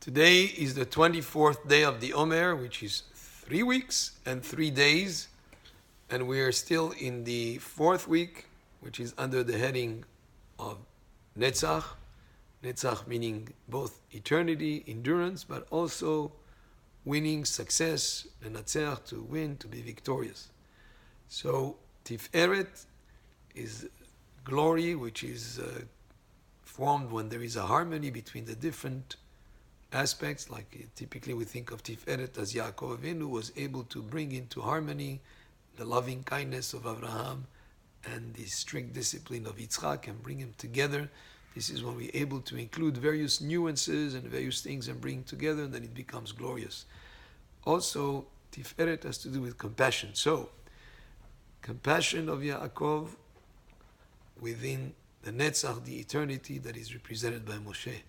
Today is the 24th day of the Omer, which is 3 weeks and 3 days. And we are still in the 4th week, which is under the heading of Netzach. Netzach meaning both eternity, endurance, but also winning, success, shebanetzach, to win, to be victorious. So Tiferet is glory, which is formed when there is a harmony between the different aspects. Like typically we think of Tiferet as Yaakov Avinu was able to bring into harmony the loving kindness of Abraham and the strict discipline of Yitzchak and bring them together. This is when we're able to include various nuances and various things and bring together, and then it becomes glorious. Also, Tiferet has to do with compassion. So, compassion of Yaakov within the Netzach, the eternity that is represented by Moshe.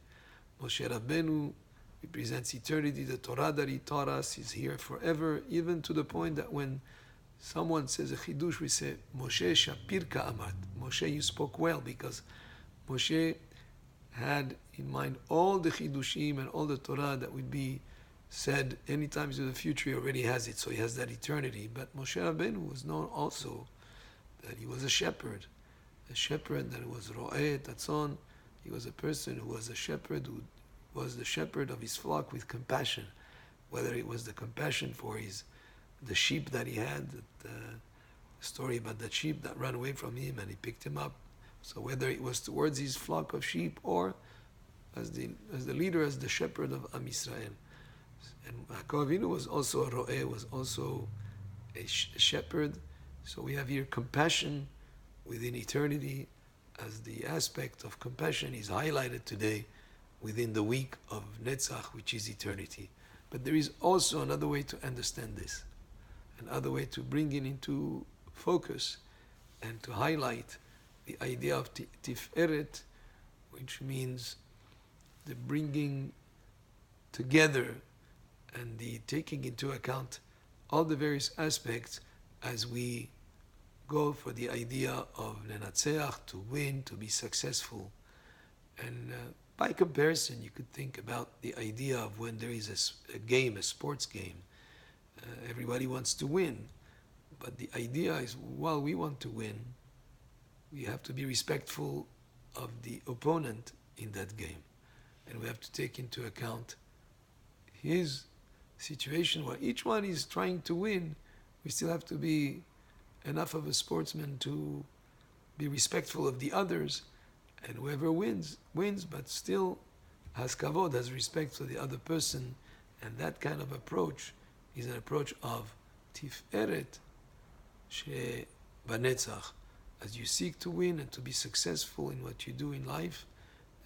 Moshe Rabbeinu represents eternity. The Torah that he taught us is here forever, even to the point that when someone says a chidush, we say, Moshe Shapirka Amart. Moshe, you spoke well, because Moshe had in mind all the chidushim and all the Torah that would be said anytime in the future. He already has it, so he has that eternity. But Moshe Rabbeinu was known also that he was a shepherd that was ro'eh tatzon. He was a person who was a shepherd, who was the shepherd of his flock with compassion, whether it was the compassion for the sheep that he had, the story about that sheep that ran away from him and he picked him up. So whether it was towards his flock of sheep or as the leader, as the shepherd of Am Yisrael. And Yaakov Avinu was also a ro'eh, was also a shepherd. So we have here compassion within eternity, as the aspect of compassion is highlighted today within the week of Netzach, which is eternity. But there is also another way to understand this, another way to bring it into focus and to highlight the idea of Tiferet, which means the bringing together and the taking into account all the various aspects as we go for the idea of shebanetzach, to win, to be successful. And by comparison, you could think about the idea of when there is a game, a sports game. Everybody wants to win, but the idea is, while we want to win, we have to be respectful of the opponent in that game. And we have to take into account his situation where each one is trying to win. We still have to be enough of a sportsman to be respectful of the others, and whoever wins, but still has kavod, has respect for the other person. And that kind of approach is an approach of Tiferet shebanetzach. As you seek to win and to be successful in what you do in life,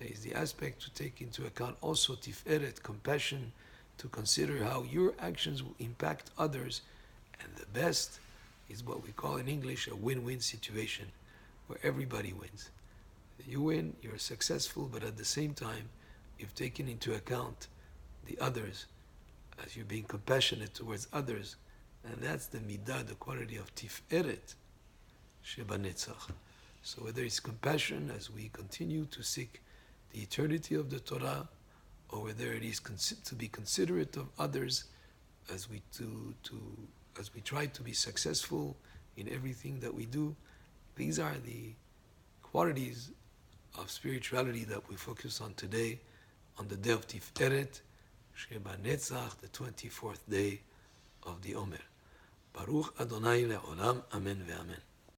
there is the aspect to take into account also Tiferet, compassion, to consider how your actions will impact others. And the best is what we call in English a win-win situation, where everybody wins. You win, you're successful, but at the same time, you've taken into account the others as you're being compassionate towards others. And that's the midah, the quality of Tiferet shebanetzach. So whether it's compassion as we continue to seek the eternity of the Torah, or whether it is to be considerate of others as we try to be successful in everything that we do, these are the qualities of spirituality that we focus on today, on the day of Tiferet shebanetzach, the 24th day of the Omer. Baruch Adonai le'olam, amen ve'amen.